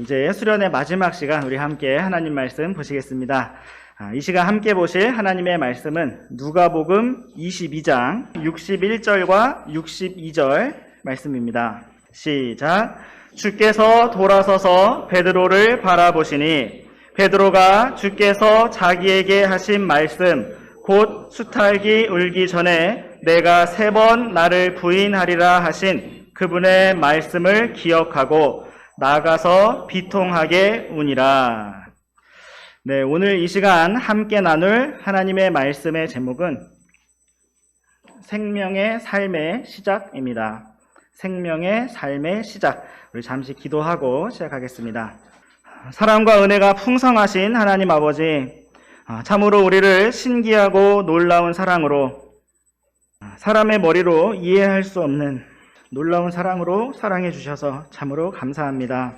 이제 수련의 마지막 시간 우리 함께 하나님 말씀 보시겠습니다. 이 시간 함께 보실 하나님의 말씀은 누가복음 22장 61절과 62절 말씀입니다. 시작. 주께서 돌아서서 베드로를 바라보시니 베드로가 주께서 자기에게 하신 말씀 곧 수탈기 울기 전에 내가 3번 나를 부인하리라 하신 그분의 말씀을 기억하고 나가서 비통하게 우니라. 네, 오늘 이 시간 함께 나눌 하나님의 말씀의 제목은 생명의 삶의 시작입니다. 생명의 삶의 시작. 우리 잠시 기도하고 시작하겠습니다. 사랑과 은혜가 풍성하신 하나님 아버지, 참으로 우리를 신기하고 놀라운 사랑으로, 사람의 머리로 이해할 수 없는 놀라운 사랑으로 사랑해 주셔서 참으로 감사합니다.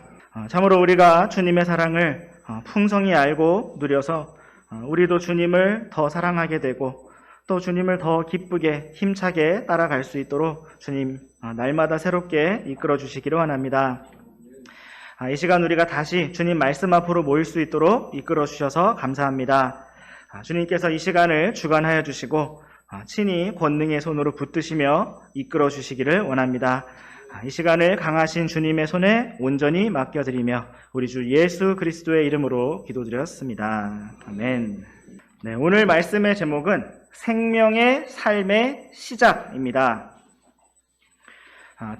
참으로 우리가 주님의 사랑을 풍성히 알고 누려서 우리도 주님을 더 사랑하게 되고 또 주님을 더 기쁘게 힘차게 따라갈 수 있도록 주님 날마다 새롭게 이끌어 주시기를 원합니다. 이 시간 우리가 다시 주님 말씀 앞으로 모일 수 있도록 이끌어 주셔서 감사합니다. 주님께서 이 시간을 주관하여 주시고 친히 권능의 손으로 붙드시며 이끌어 주시기를 원합니다. 이 시간을 강하신 주님의 손에 온전히 맡겨드리며 우리 주 예수 그리스도의 이름으로 기도드렸습니다. 아멘. 네, 오늘 말씀의 제목은 생명의 삶의 시작입니다.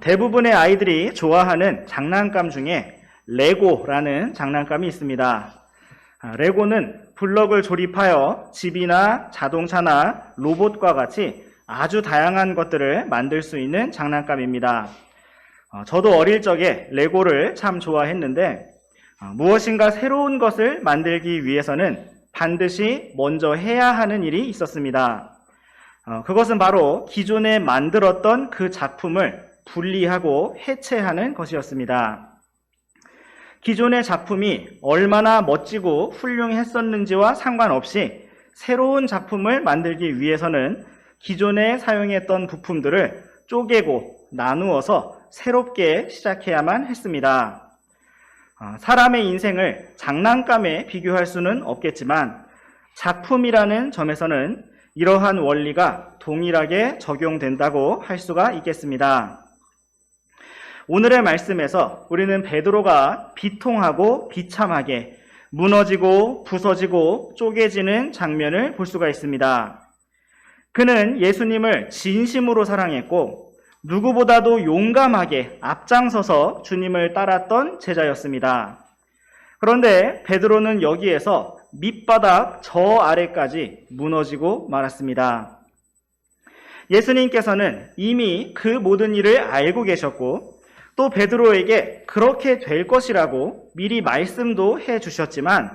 대부분의 아이들이 좋아하는 장난감 중에 레고라는 장난감이 있습니다. 레고는 블럭을 조립하여 집이나 자동차나 로봇과 같이 아주 다양한 것들을 만들 수 있는 장난감입니다. 저도 어릴 적에 레고를 참 좋아했는데 무엇인가 새로운 것을 만들기 위해서는 반드시 먼저 해야 하는 일이 있었습니다. 그것은 바로 기존에 만들었던 그 작품을 분리하고 해체하는 것이었습니다. 기존의 작품이 얼마나 멋지고 훌륭했었는지와 상관없이 새로운 작품을 만들기 위해서는 기존에 사용했던 부품들을 쪼개고 나누어서 새롭게 시작해야만 했습니다. 사람의 인생을 장난감에 비교할 수는 없겠지만 작품이라는 점에서는 이러한 원리가 동일하게 적용된다고 할 수가 있겠습니다. 오늘의 말씀에서 우리는 베드로가 비통하고 비참하게 무너지고 부서지고 쪼개지는 장면을 볼 수가 있습니다. 그는 예수님을 진심으로 사랑했고 누구보다도 용감하게 앞장서서 주님을 따랐던 제자였습니다. 그런데 베드로는 여기에서 밑바닥 저 아래까지 무너지고 말았습니다. 예수님께서는 이미 그 모든 일을 알고 계셨고 또 베드로에게 그렇게 될 것이라고 미리 말씀도 해주셨지만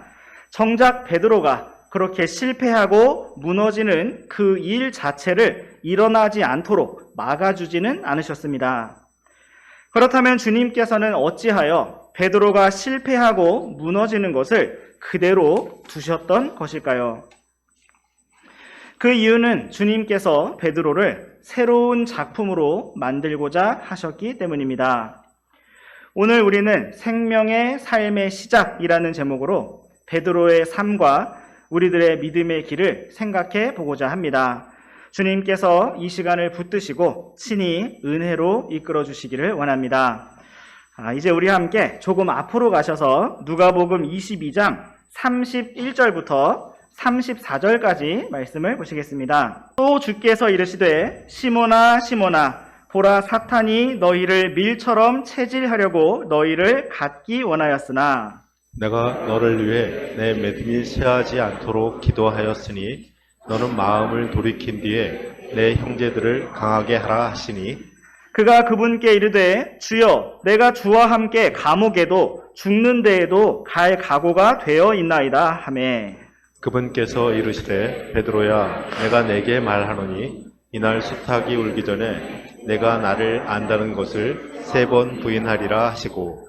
정작 베드로가 그렇게 실패하고 무너지는 그 일 자체를 일어나지 않도록 막아주지는 않으셨습니다. 그렇다면 주님께서는 어찌하여 베드로가 실패하고 무너지는 것을 그대로 두셨던 것일까요? 그 이유는 주님께서 베드로를 새로운 작품으로 만들고자 하셨기 때문입니다. 오늘 우리는 생명의 삶의 시작이라는 제목으로 베드로의 삶과 우리들의 믿음의 길을 생각해 보고자 합니다. 주님께서 이 시간을 붙드시고 친히 은혜로 이끌어 주시기를 원합니다. 이제 우리 함께 조금 앞으로 가셔서 누가복음 22장 31절부터 34절까지 말씀을 보시겠습니다. 또 주께서 이르시되 시몬아 시몬아 보라 사탄이 너희를 밀처럼 체질하려고 너희를 갖기 원하였으나 내가 너를 위해 내 믿음이 쇠하지 않도록 기도하였으니 너는 마음을 돌이킨 뒤에 내 형제들을 강하게 하라 하시니 그가 그분께 이르되 주여 내가 주와 함께 감옥에도 죽는 데에도 갈 각오가 되어 있나이다 하매 그분께서 이르시되 베드로야 내가 내게 말하노니 이날 수탉이 울기 전에 내가 나를 안다는 것을 3번 부인하리라 하시고.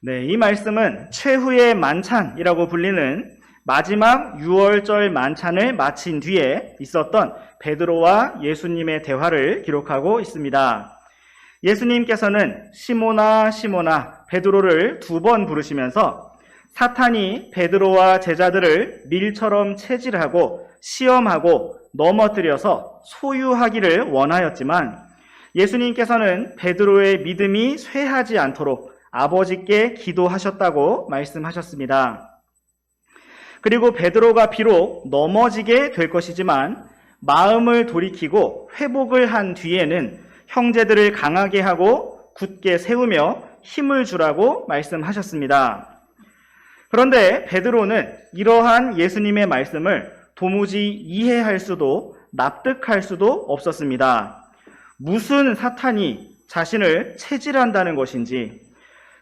네, 이 말씀은 최후의 만찬이라고 불리는 마지막 6월절 만찬을 마친 뒤에 있었던 베드로와 예수님의 대화를 기록하고 있습니다. 예수님께서는 시모나 시모나 베드로를 2번 부르시면서 사탄이 베드로와 제자들을 밀처럼 체질하고 시험하고 넘어뜨려서 소유하기를 원하였지만 예수님께서는 베드로의 믿음이 쇠하지 않도록 아버지께 기도하셨다고 말씀하셨습니다. 그리고 베드로가 비록 넘어지게 될 것이지만 마음을 돌이키고 회복을 한 뒤에는 형제들을 강하게 하고 굳게 세우며 힘을 주라고 말씀하셨습니다. 그런데 베드로는 이러한 예수님의 말씀을 도무지 이해할 수도 납득할 수도 없었습니다. 무슨 사탄이 자신을 체질한다는 것인지,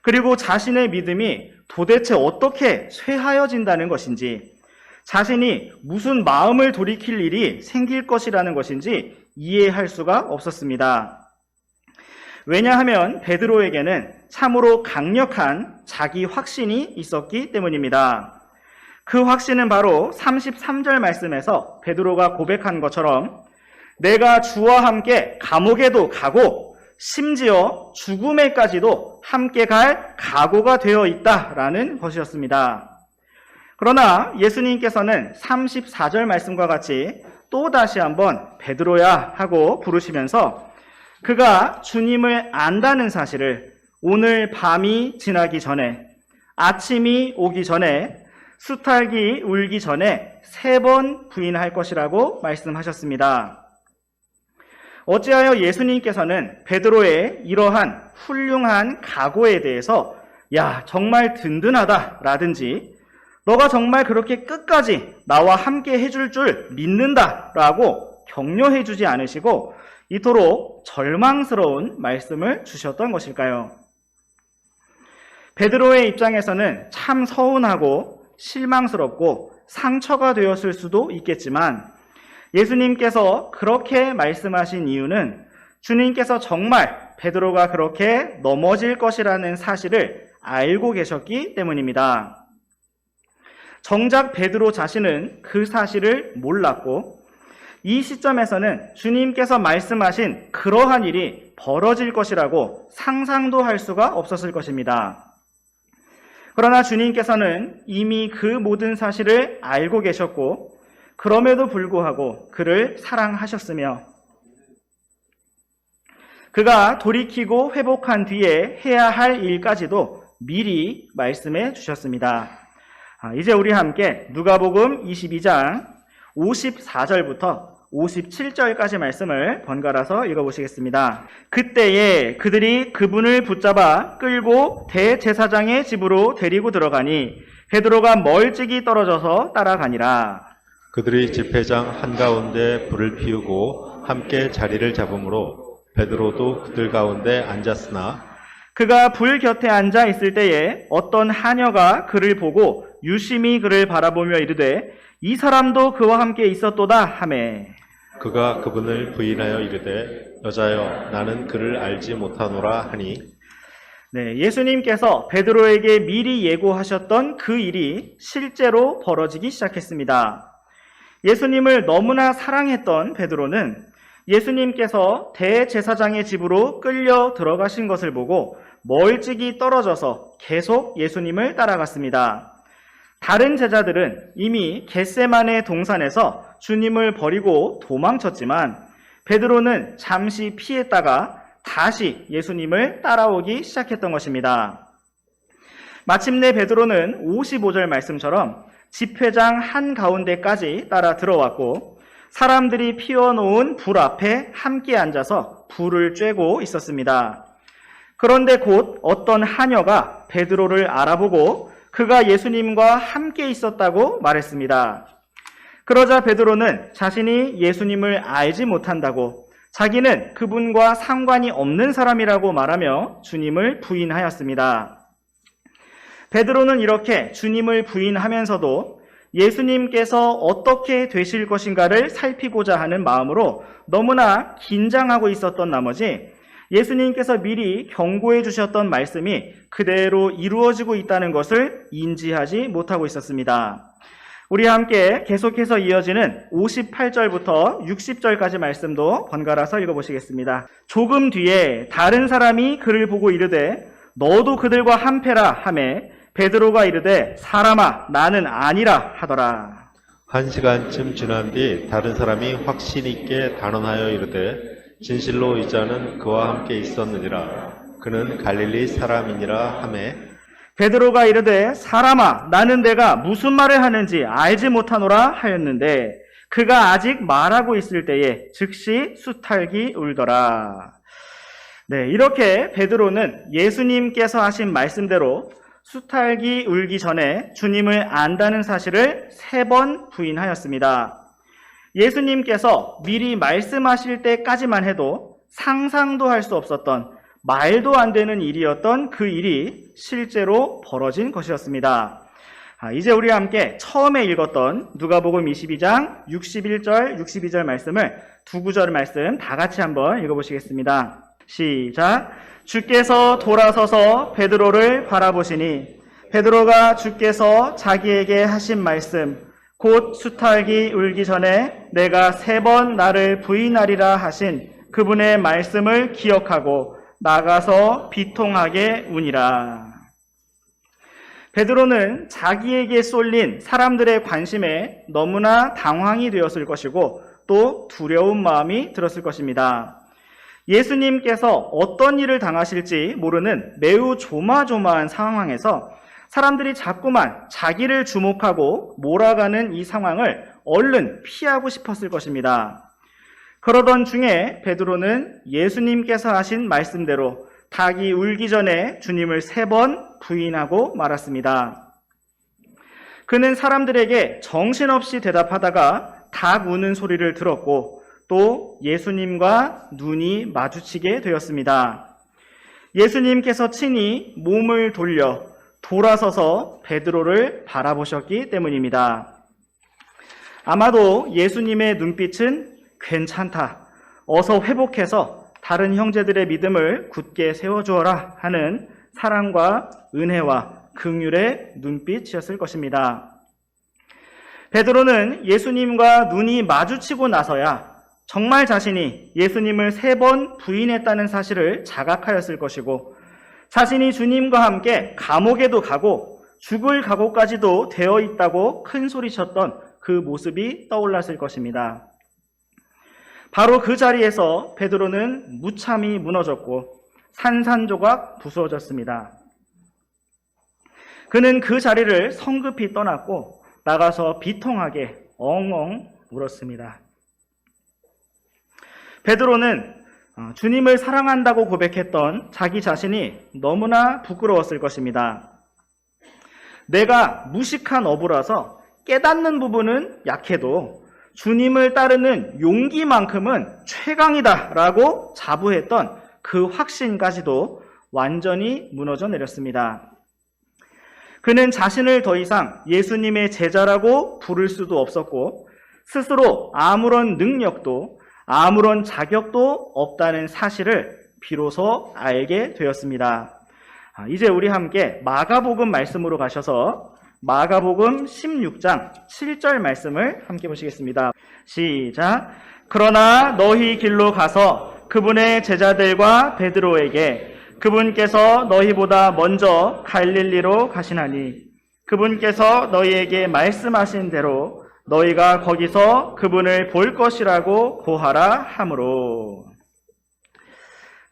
그리고 자신의 믿음이 도대체 어떻게 쇠하여진다는 것인지, 자신이 무슨 마음을 돌이킬 일이 생길 것이라는 것인지 이해할 수가 없었습니다. 왜냐하면 베드로에게는 참으로 강력한 자기 확신이 있었기 때문입니다. 그 확신은 바로 33절 말씀에서 베드로가 고백한 것처럼 내가 주와 함께 감옥에도 가고 심지어 죽음에까지도 함께 갈 각오가 되어 있다라는 것이었습니다. 그러나 예수님께서는 34절 말씀과 같이 또다시 한번 베드로야 하고 부르시면서 그가 주님을 안다는 사실을 오늘 밤이 지나기 전에, 아침이 오기 전에, 수탉이 울기 전에 3번 부인할 것이라고 말씀하셨습니다. 어찌하여 예수님께서는 베드로의 이러한 훌륭한 각오에 대해서 야, 정말 든든하다 라든지 너가 정말 그렇게 끝까지 나와 함께 해줄 줄 믿는다 라고 격려해 주지 않으시고 이토록 절망스러운 말씀을 주셨던 것일까요? 베드로의 입장에서는 참 서운하고 실망스럽고 상처가 되었을 수도 있겠지만 예수님께서 그렇게 말씀하신 이유는 주님께서 정말 베드로가 그렇게 넘어질 것이라는 사실을 알고 계셨기 때문입니다. 정작 베드로 자신은 그 사실을 몰랐고 이 시점에서는 주님께서 말씀하신 그러한 일이 벌어질 것이라고 상상도 할 수가 없었을 것입니다. 그러나 주님께서는 이미 그 모든 사실을 알고 계셨고 그럼에도 불구하고 그를 사랑하셨으며 그가 돌이키고 회복한 뒤에 해야 할 일까지도 미리 말씀해 주셨습니다. 이제 우리 함께 누가복음 22장 54절부터 57절까지 말씀을 번갈아서 읽어보시겠습니다. 그때에 그들이 그분을 붙잡아 끌고 대제사장의 집으로 데리고 들어가니 베드로가 멀찍이 떨어져서 따라가니라. 그들이 집회장 한가운데 불을 피우고 함께 자리를 잡음으로 베드로도 그들 가운데 앉았으나 그가 불 곁에 앉아 있을 때에 어떤 하녀가 그를 보고 유심히 그를 바라보며 이르되 이 사람도 그와 함께 있었도다 하매 그가 그분을 부인하여 이르되 여자여 나는 그를 알지 못하노라 하니 예수님께서 베드로에게 미리 예고하셨던 그 일이 실제로 벌어지기 시작했습니다. 예수님을 너무나 사랑했던 베드로는 예수님께서 대제사장의 집으로 끌려 들어가신 것을 보고 멀찍이 떨어져서 계속 예수님을 따라갔습니다. 다른 제자들은 이미 겟세마네 동산에서 주님을 버리고 도망쳤지만 베드로는 잠시 피했다가 다시 예수님을 따라오기 시작했던 것입니다. 마침내 베드로는 55절 말씀처럼 집회장 한가운데까지 따라 들어왔고 사람들이 피워놓은 불 앞에 함께 앉아서 불을 쬐고 있었습니다. 그런데 곧 어떤 하녀가 베드로를 알아보고 그가 예수님과 함께 있었다고 말했습니다. 그러자 베드로는 자신이 예수님을 알지 못한다고 자기는 그분과 상관이 없는 사람이라고 말하며 주님을 부인하였습니다. 베드로는 이렇게 주님을 부인하면서도 예수님께서 어떻게 되실 것인가를 살피고자 하는 마음으로 너무나 긴장하고 있었던 나머지 예수님께서 미리 경고해 주셨던 말씀이 그대로 이루어지고 있다는 것을 인지하지 못하고 있었습니다. 우리 함께 계속해서 이어지는 58절부터 60절까지 말씀도 번갈아서 읽어보시겠습니다. 조금 뒤에 다른 사람이 그를 보고 이르되 너도 그들과 한패라 하매 베드로가 이르되 사람아 나는 아니라 하더라. 1시간쯤 지난 뒤 다른 사람이 확신 있게 단언하여 이르되 진실로 이 자는 그와 함께 있었느니라. 그는 갈릴리 사람이니라 하매 베드로가 이르되 사람아 나는 내가 무슨 말을 하는지 알지 못하노라 하였는데 그가 아직 말하고 있을 때에 즉시 수탈기 울더라. 네, 이렇게 베드로는 예수님께서 하신 말씀대로 수탈기 울기 전에 주님을 안다는 사실을 3번 부인하였습니다. 예수님께서 미리 말씀하실 때까지만 해도 상상도 할 수 없었던 말도 안 되는 일이었던 그 일이 실제로 벌어진 것이었습니다. 이제 우리와 함께 처음에 읽었던 누가복음 22장 61절, 62절 말씀을 두 구절 말씀 다 같이 한번 읽어보시겠습니다. 시작. 주께서 돌아서서 베드로를 바라보시니 베드로가 주께서 자기에게 하신 말씀 곧 수탈기 울기 전에 내가 3번 나를 부인하리라 하신 그분의 말씀을 기억하고 나가서 비통하게 우니라. 베드로는 자기에게 쏠린 사람들의 관심에 너무나 당황이 되었을 것이고 또 두려운 마음이 들었을 것입니다. 예수님께서 어떤 일을 당하실지 모르는 매우 조마조마한 상황에서 사람들이 자꾸만 자기를 주목하고 몰아가는 이 상황을 얼른 피하고 싶었을 것입니다. 그러던 중에 베드로는 예수님께서 하신 말씀대로 닭이 울기 전에 주님을 3번 부인하고 말았습니다. 그는 사람들에게 정신없이 대답하다가 닭 우는 소리를 들었고 또 예수님과 눈이 마주치게 되었습니다. 예수님께서 친히 몸을 돌아서서 베드로를 바라보셨기 때문입니다. 아마도 예수님의 눈빛은 괜찮다. 어서 회복해서 다른 형제들의 믿음을 굳게 세워주어라 하는 사랑과 은혜와 긍휼의 눈빛이었을 것입니다. 베드로는 예수님과 눈이 마주치고 나서야 정말 자신이 예수님을 3번 부인했다는 사실을 자각하였을 것이고 자신이 주님과 함께 감옥에도 가고 죽을 각오까지도 되어 있다고 큰 소리쳤던 그 모습이 떠올랐을 것입니다. 바로 그 자리에서 베드로는 무참히 무너졌고 산산조각 부서졌습니다. 그는 그 자리를 성급히 떠났고 나가서 비통하게 엉엉 울었습니다. 베드로는 주님을 사랑한다고 고백했던 자기 자신이 너무나 부끄러웠을 것입니다. 내가 무식한 어부라서 깨닫는 부분은 약해도 주님을 따르는 용기만큼은 최강이다라고 자부했던 그 확신까지도 완전히 무너져 내렸습니다. 그는 자신을 더 이상 예수님의 제자라고 부를 수도 없었고 스스로 아무런 능력도 아무런 자격도 없다는 사실을 비로소 알게 되었습니다. 이제 우리 함께 마가복음 말씀으로 가셔서 마가복음 16장 7절 말씀을 함께 보시겠습니다. 시작. 그러나 너희 길로 가서 그분의 제자들과 베드로에게 그분께서 너희보다 먼저 갈릴리로 가시나니 그분께서 너희에게 말씀하신 대로 너희가 거기서 그분을 볼 것이라고 고하라 하므로.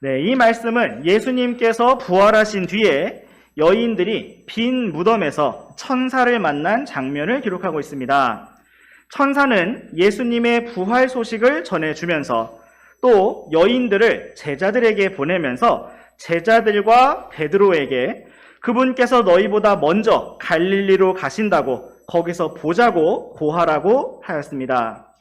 네, 이 말씀은 예수님께서 부활하신 뒤에 여인들이 빈 무덤에서 천사를 만난 장면을 기록하고 있습니다. 천사는 예수님의 부활 소식을 전해주면서 또 여인들을 제자들에게 보내면서 제자들과 베드로에게 그분께서 너희보다 먼저 갈릴리로 가신다고 거기서 보자고 고하라고 하였습니다.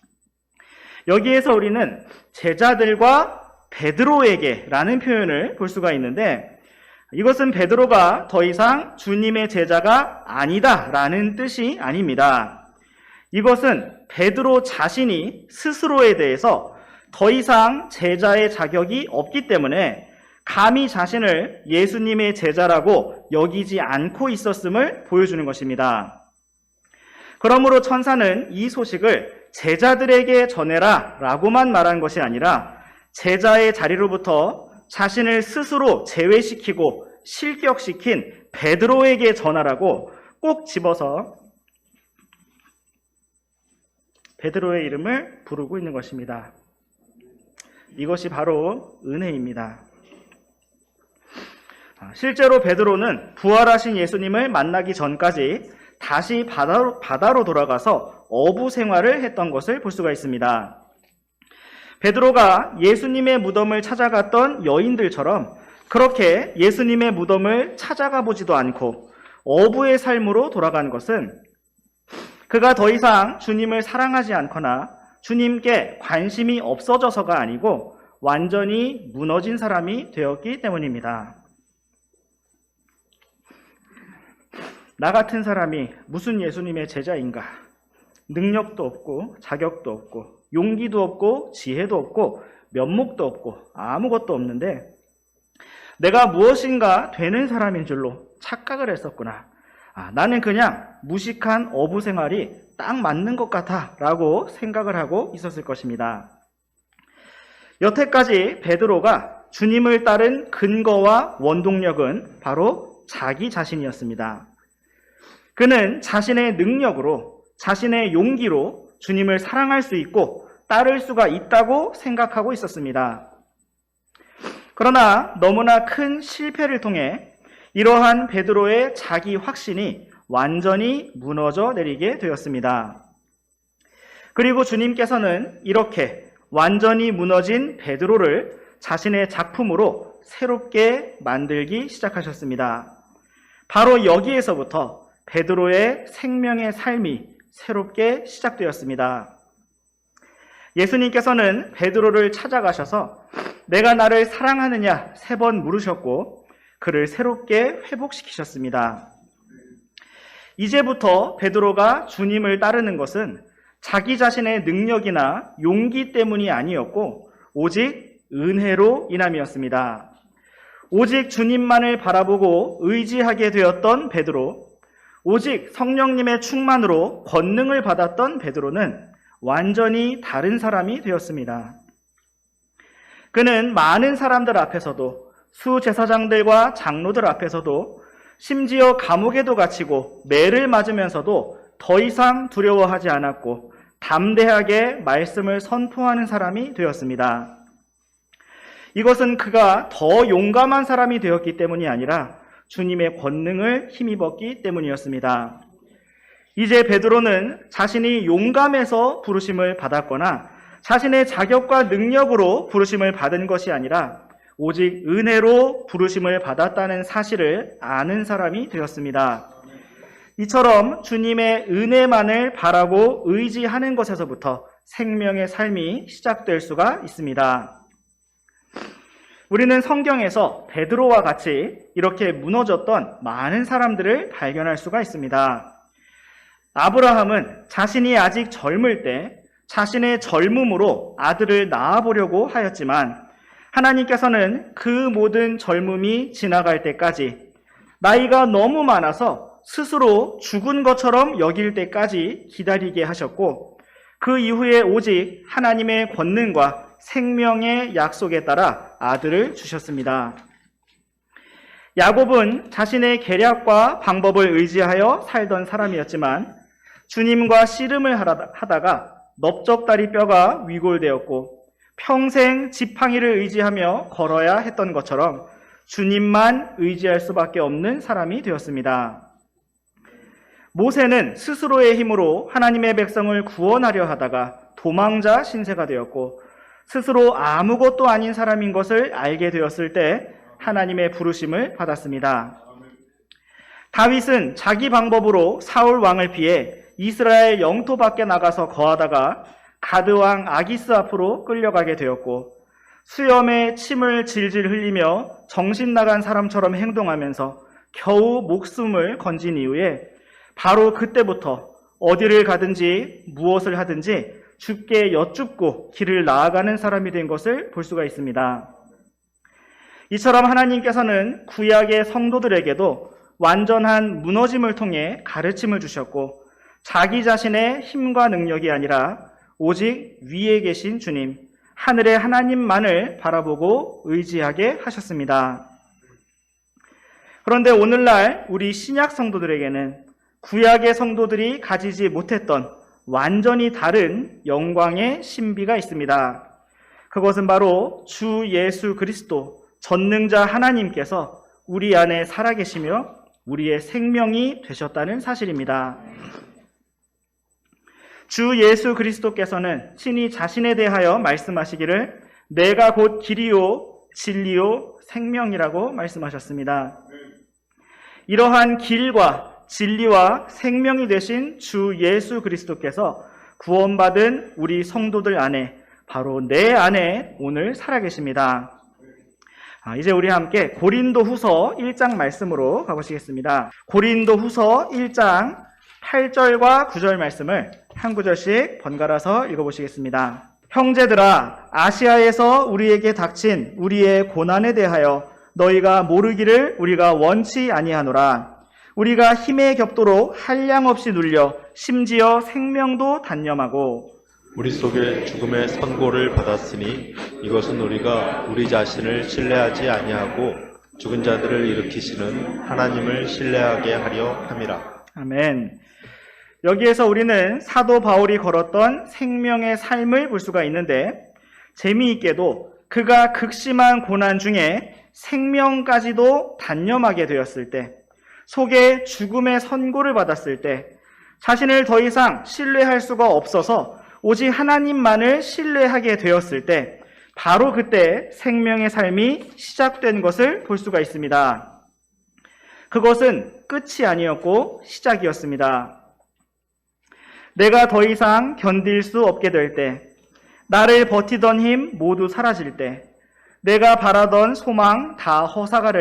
여기에서 우리는 제자들과 베드로에게 라는 표현을 볼 수가 있는데 이것은 베드로가 더 이상 주님의 제자가 아니다라는 뜻이 아닙니다. 이것은 베드로 자신이 스스로에 대해서 더 이상 제자의 자격이 없기 때문에 감히 자신을 예수님의 제자라고 여기지 않고 있었음을 보여주는 것입니다. 그러므로 천사는 이 소식을 제자들에게 전해라 라고만 말한 것이 아니라 제자의 자리로부터 자신을 스스로 제외시키고 실격시킨 베드로에게 전하라고 꼭 집어서 베드로의 이름을 부르고 있는 것입니다. 이것이 바로 은혜입니다. 실제로 베드로는 부활하신 예수님을 만나기 전까지 다시 바다로 돌아가서 어부 생활을 했던 것을 볼 수가 있습니다. 베드로가 예수님의 무덤을 찾아갔던 여인들처럼 그렇게 예수님의 무덤을 찾아가 보지도 않고 어부의 삶으로 돌아간 것은 그가 더 이상 주님을 사랑하지 않거나 주님께 관심이 없어져서가 아니고 완전히 무너진 사람이 되었기 때문입니다. 나 같은 사람이 무슨 예수님의 제자인가? 능력도 없고 자격도 없고 용기도 없고 지혜도 없고 면목도 없고 아무것도 없는데 내가 무엇인가 되는 사람인 줄로 착각을 했었구나. 나는 그냥 무식한 어부 생활이 딱 맞는 것 같아 라고 생각을 하고 있었을 것입니다. 여태까지 베드로가 주님을 따른 근거와 원동력은 바로 자기 자신이었습니다. 그는 자신의 능력으로, 자신의 용기로 주님을 사랑할 수 있고 따를 수가 있다고 생각하고 있었습니다. 그러나 너무나 큰 실패를 통해 이러한 베드로의 자기 확신이 완전히 무너져 내리게 되었습니다. 그리고 주님께서는 이렇게 완전히 무너진 베드로를 자신의 작품으로 새롭게 만들기 시작하셨습니다. 바로 여기에서부터 베드로의 생명의 삶이 새롭게 시작되었습니다. 예수님께서는 베드로를 찾아가셔서 내가 나를 사랑하느냐 3번 물으셨고 그를 새롭게 회복시키셨습니다. 이제부터 베드로가 주님을 따르는 것은 자기 자신의 능력이나 용기 때문이 아니었고 오직 은혜로 인함이었습니다. 오직 주님만을 바라보고 의지하게 되었던 베드로, 오직 성령님의 충만으로 권능을 받았던 베드로는 완전히 다른 사람이 되었습니다. 그는 많은 사람들 앞에서도 수제사장들과 장로들 앞에서도 심지어 감옥에도 갇히고 매를 맞으면서도 더 이상 두려워하지 않았고 담대하게 말씀을 선포하는 사람이 되었습니다. 이것은 그가 더 용감한 사람이 되었기 때문이 아니라 주님의 권능을 힘입었기 때문이었습니다. 이제 베드로는 자신이 용감해서 부르심을 받았거나 자신의 자격과 능력으로 부르심을 받은 것이 아니라 오직 은혜로 부르심을 받았다는 사실을 아는 사람이 되었습니다. 이처럼 주님의 은혜만을 바라고 의지하는 것에서부터 생명의 삶이 시작될 수가 있습니다. 우리는 성경에서 베드로와 같이 이렇게 무너졌던 많은 사람들을 발견할 수가 있습니다. 아브라함은 자신이 아직 젊을 때 자신의 젊음으로 아들을 낳아보려고 하였지만 하나님께서는 그 모든 젊음이 지나갈 때까지 나이가 너무 많아서 스스로 죽은 것처럼 여길 때까지 기다리게 하셨고 그 이후에 오직 하나님의 권능과 생명의 약속에 따라 아들을 주셨습니다. 야곱은 자신의 계략과 방법을 의지하여 살던 사람이었지만 주님과 씨름을 하다가 넓적다리 뼈가 위골되었고 평생 지팡이를 의지하며 걸어야 했던 것처럼 주님만 의지할 수밖에 없는 사람이 되었습니다. 모세는 스스로의 힘으로 하나님의 백성을 구원하려 하다가 도망자 신세가 되었고 스스로 아무것도 아닌 사람인 것을 알게 되었을 때 하나님의 부르심을 받았습니다. 다윗은 자기 방법으로 사울 왕을 피해 이스라엘 영토 밖에 나가서 거하다가 가드 왕 아기스 앞으로 끌려가게 되었고 수염에 침을 질질 흘리며 정신 나간 사람처럼 행동하면서 겨우 목숨을 건진 이후에 바로 그때부터 어디를 가든지 무엇을 하든지 주께 여쭙고 길을 나아가는 사람이 된 것을 볼 수가 있습니다. 이처럼 하나님께서는 구약의 성도들에게도 완전한 무너짐을 통해 가르침을 주셨고 자기 자신의 힘과 능력이 아니라 오직 위에 계신 주님, 하늘의 하나님만을 바라보고 의지하게 하셨습니다. 그런데 오늘날 우리 신약 성도들에게는 구약의 성도들이 가지지 못했던 완전히 다른 영광의 신비가 있습니다. 그것은 바로 주 예수 그리스도 전능자 하나님께서 우리 안에 살아계시며 우리의 생명이 되셨다는 사실입니다. 주 예수 그리스도께서는 친히 자신에 대하여 말씀하시기를 내가 곧 길이요 진리요 생명이라고 말씀하셨습니다. 이러한 길과 진리와 생명이 되신 주 예수 그리스도께서 구원받은 우리 성도들 안에 바로 내 안에 오늘 살아계십니다. 이제 우리 함께 고린도후서 1장 말씀으로 가보시겠습니다. 고린도후서 1장 8절과 9절 말씀을 한 구절씩 번갈아서 읽어보시겠습니다. 형제들아, 아시아에서 우리에게 닥친 우리의 고난에 대하여 너희가 모르기를 우리가 원치 아니하노라. 우리가 힘에 겹도록 한량없이 눌려 심지어 생명도 단념하고 우리 속에 죽음의 선고를 받았으니 이것은 우리가 우리 자신을 신뢰하지 아니하고 죽은 자들을 일으키시는 하나님을 신뢰하게 하려 함이라. 아멘. 여기에서 우리는 사도 바울이 걸었던 생명의 삶을 볼 수가 있는데 재미있게도 그가 극심한 고난 중에 생명까지도 단념하게 되었을 때, 속에 죽음의 선고를 받았을 때 자신을 더 이상 신뢰할 수가 없어서 오직 하나님만을 신뢰하게 되었을 때 바로 그때 생명의 삶이 시작된 것을 볼 수가 있습니다. 그것은 끝이 아니었고 시작이었습니다. 내가 더 이상 견딜 수 없게 될 때, 나를 버티던 힘 모두 사라질 때, 내가 바라던 소망 다 허사가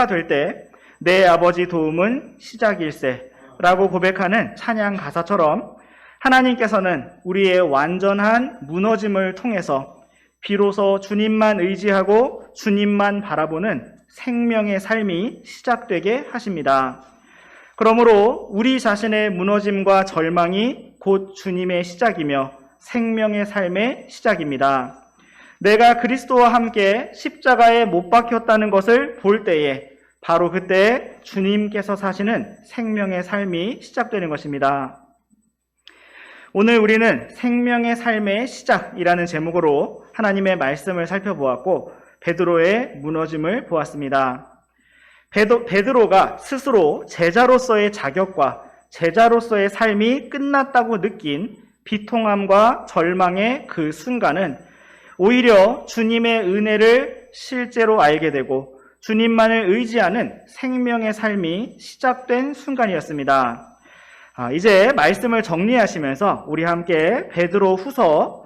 될 때 내 아버지 도움은 시작일세 라고 고백하는 찬양 가사처럼 하나님께서는 우리의 완전한 무너짐을 통해서 비로소 주님만 의지하고 주님만 바라보는 생명의 삶이 시작되게 하십니다. 그러므로 우리 자신의 무너짐과 절망이 곧 주님의 시작이며 생명의 삶의 시작입니다. 내가 그리스도와 함께 십자가에 못 박혔다는 것을 볼 때에 바로 그때 주님께서 사시는 생명의 삶이 시작되는 것입니다. 오늘 우리는 생명의 삶의 시작이라는 제목으로 하나님의 말씀을 살펴보았고 베드로의 무너짐을 보았습니다. 베드로가 스스로 제자로서의 자격과 제자로서의 삶이 끝났다고 느낀 비통함과 절망의 그 순간은 오히려 주님의 은혜를 실제로 알게 되고 주님만을 의지하는 생명의 삶이 시작된 순간이었습니다. 이제 말씀을 정리하시면서 우리 함께 베드로후서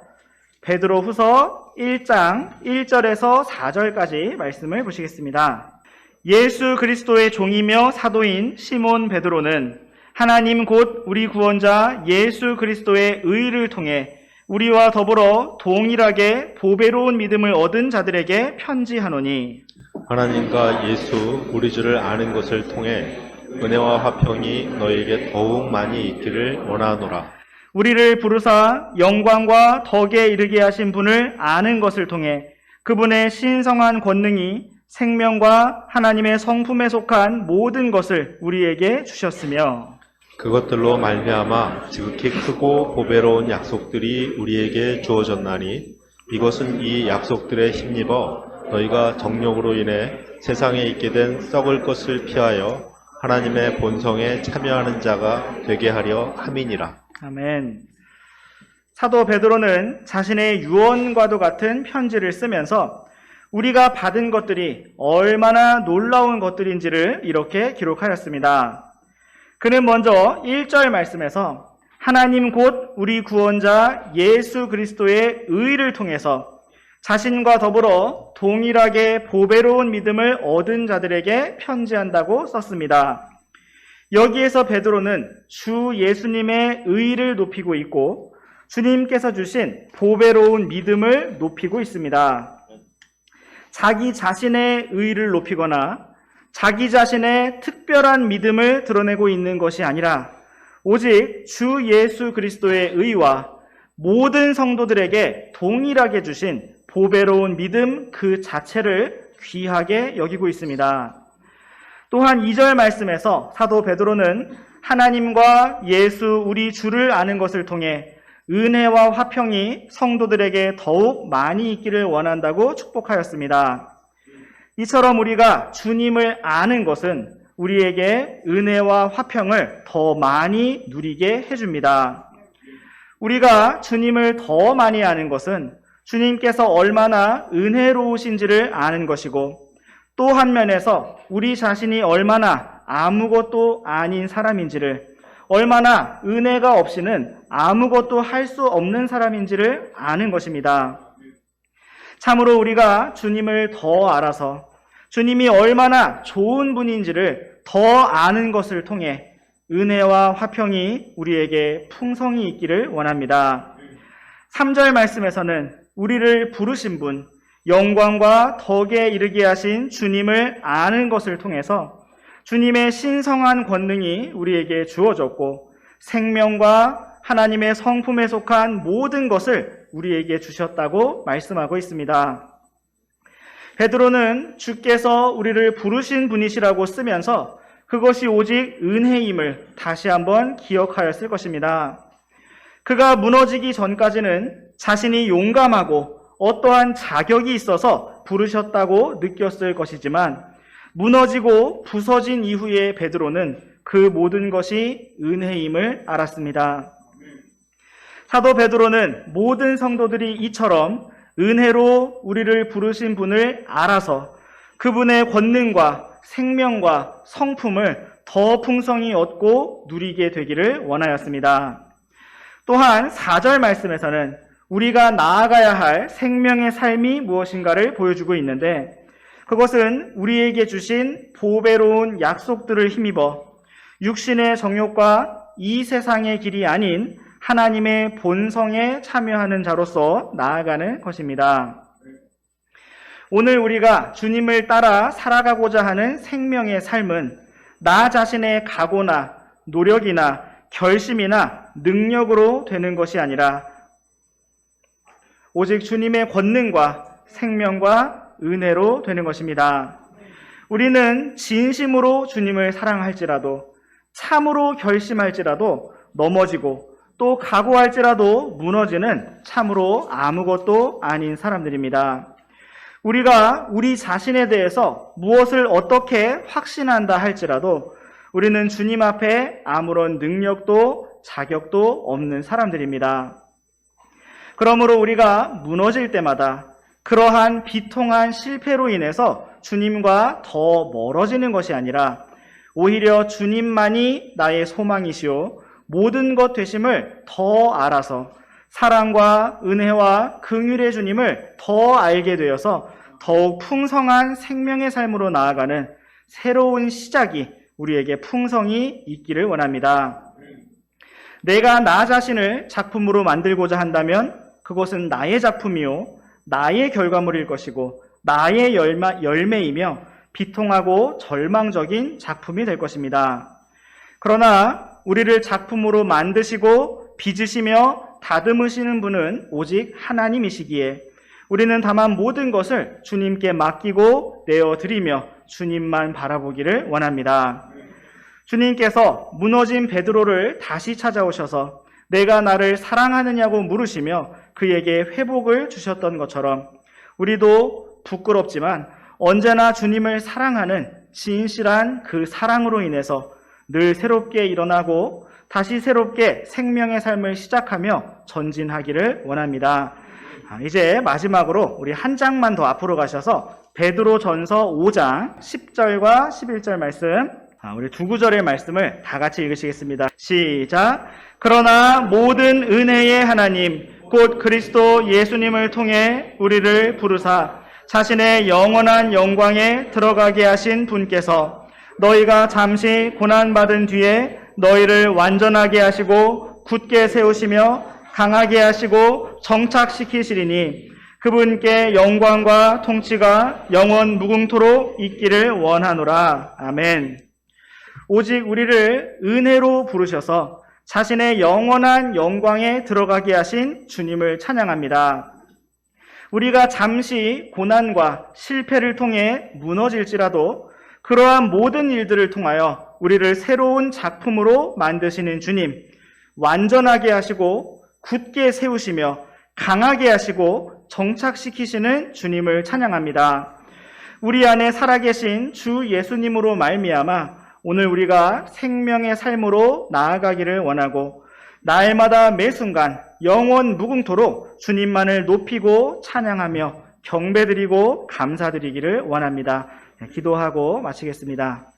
1장 1절에서 4절까지 말씀을 보시겠습니다. 예수 그리스도의 종이며 사도인 시몬 베드로는 하나님 곧 우리 구원자 예수 그리스도의 의를 통해 우리와 더불어 동일하게 보배로운 믿음을 얻은 자들에게 편지하노니 하나님과 예수 우리 주를 아는 것을 통해 은혜와 화평이 너희에게 더욱 많이 있기를 원하노라. 우리를 부르사 영광과 덕에 이르게 하신 분을 아는 것을 통해 그분의 신성한 권능이 생명과 하나님의 성품에 속한 모든 것을 우리에게 주셨으며 그것들로 말미암아 지극히 크고 보배로운 약속들이 우리에게 주어졌나니 이것은 이 약속들에 힘입어 너희가 정욕으로 인해 세상에 있게 된 썩을 것을 피하여 하나님의 본성에 참여하는 자가 되게 하려 함이니라. 아멘. 사도 베드로는 자신의 유언과도 같은 편지를 쓰면서 우리가 받은 것들이 얼마나 놀라운 것들인지를 이렇게 기록하였습니다. 그는 먼저 1절 말씀에서 하나님 곧 우리 구원자 예수 그리스도의 의를 통해서 자신과 더불어 동일하게 보배로운 믿음을 얻은 자들에게 편지한다고 썼습니다. 여기에서 베드로는 주 예수님의 의를 높이고 있고 주님께서 주신 보배로운 믿음을 높이고 있습니다. 자기 자신의 의를 높이거나 자기 자신의 특별한 믿음을 드러내고 있는 것이 아니라 오직 주 예수 그리스도의 의와 모든 성도들에게 동일하게 주신 보배로운 믿음 그 자체를 귀하게 여기고 있습니다. 또한 2절 말씀에서 사도 베드로는 하나님과 예수 우리 주를 아는 것을 통해 은혜와 화평이 성도들에게 더욱 많이 있기를 원한다고 축복하였습니다. 이처럼 우리가 주님을 아는 것은 우리에게 은혜와 화평을 더 많이 누리게 해줍니다. 우리가 주님을 더 많이 아는 것은 주님께서 얼마나 은혜로우신지를 아는 것이고, 또 한 면에서 우리 자신이 얼마나 아무것도 아닌 사람인지를, 얼마나 은혜가 없이는 아무것도 할 수 없는 사람인지를 아는 것입니다. 참으로 우리가 주님을 더 알아서 주님이 얼마나 좋은 분인지를 더 아는 것을 통해 은혜와 화평이 우리에게 풍성히 있기를 원합니다. 3절 말씀에서는 우리를 부르신 분, 영광과 덕에 이르게 하신 주님을 아는 것을 통해서 주님의 신성한 권능이 우리에게 주어졌고, 생명과 하나님의 성품에 속한 모든 것을 우리에게 주셨다고 말씀하고 있습니다. 베드로는 주께서 우리를 부르신 분이시라고 쓰면서 그것이 오직 은혜임을 다시 한번 기억하였을 것입니다. 그가 무너지기 전까지는 자신이 용감하고 어떠한 자격이 있어서 부르셨다고 느꼈을 것이지만, 무너지고 부서진 이후에 베드로는 그 모든 것이 은혜임을 알았습니다. 사도 베드로는 모든 성도들이 이처럼 은혜로 우리를 부르신 분을 알아서 그분의 권능과 생명과 성품을 더 풍성히 얻고 누리게 되기를 원하였습니다. 또한 4절 말씀에서는 우리가 나아가야 할 생명의 삶이 무엇인가를 보여주고 있는데, 그것은 우리에게 주신 보배로운 약속들을 힘입어 육신의 정욕과 이 세상의 길이 아닌 하나님의 본성에 참여하는 자로서 나아가는 것입니다. 오늘 우리가 주님을 따라 살아가고자 하는 생명의 삶은 나 자신의 각오나 노력이나 결심이나 능력으로 되는 것이 아니라 오직 주님의 권능과 생명과 은혜로 되는 것입니다. 우리는 진심으로 주님을 사랑할지라도, 참으로 결심할지라도 넘어지고, 또 각오할지라도 무너지는 참으로 아무것도 아닌 사람들입니다. 우리가 우리 자신에 대해서 무엇을 어떻게 확신한다 할지라도 우리는 주님 앞에 아무런 능력도 자격도 없는 사람들입니다. 그러므로 우리가 무너질 때마다 그러한 비통한 실패로 인해서 주님과 더 멀어지는 것이 아니라 오히려 주님만이 나의 소망이시오 모든 것 되심을 더 알아서 사랑과 은혜와 긍휼의 주님을 더 알게 되어서 더욱 풍성한 생명의 삶으로 나아가는 새로운 시작이 우리에게 풍성히 있기를 원합니다. 내가 나 자신을 작품으로 만들고자 한다면 그것은 나의 작품이요 나의 결과물일 것이고 나의 열매이며 비통하고 절망적인 작품이 될 것입니다. 그러나 우리를 작품으로 만드시고 빚으시며 다듬으시는 분은 오직 하나님이시기에 우리는 다만 모든 것을 주님께 맡기고 내어드리며 주님만 바라보기를 원합니다. 주님께서 무너진 베드로를 다시 찾아오셔서 내가 나를 사랑하느냐고 물으시며 그에게 회복을 주셨던 것처럼 우리도 부끄럽지만 언제나 주님을 사랑하는 진실한 그 사랑으로 인해서 늘 새롭게 일어나고 다시 새롭게 생명의 삶을 시작하며 전진하기를 원합니다. 이제 마지막으로 우리 한 장만 더 앞으로 가셔서 베드로전서 5장 10절과 11절 말씀, 우리 두 구절의 말씀을 다 같이 읽으시겠습니다. 시작. 그러나 모든 은혜의 하나님 곧 그리스도 예수님을 통해 우리를 부르사 자신의 영원한 영광에 들어가게 하신 분께서 너희가 잠시 고난받은 뒤에 너희를 완전하게 하시고 굳게 세우시며 강하게 하시고 정착시키시리니 그분께 영광과 통치가 영원 무궁토록 있기를 원하노라. 아멘. 오직 우리를 은혜로 부르셔서 자신의 영원한 영광에 들어가게 하신 주님을 찬양합니다. 우리가 잠시 고난과 실패를 통해 무너질지라도 그러한 모든 일들을 통하여 우리를 새로운 작품으로 만드시는 주님, 완전하게 하시고 굳게 세우시며 강하게 하시고 정착시키시는 주님을 찬양합니다. 우리 안에 살아계신 주 예수님으로 말미암아 오늘 우리가 생명의 삶으로 나아가기를 원하고 날마다 매 순간 영원 무궁토록 주님만을 높이고 찬양하며 경배드리고 감사드리기를 원합니다. 기도하고 마치겠습니다.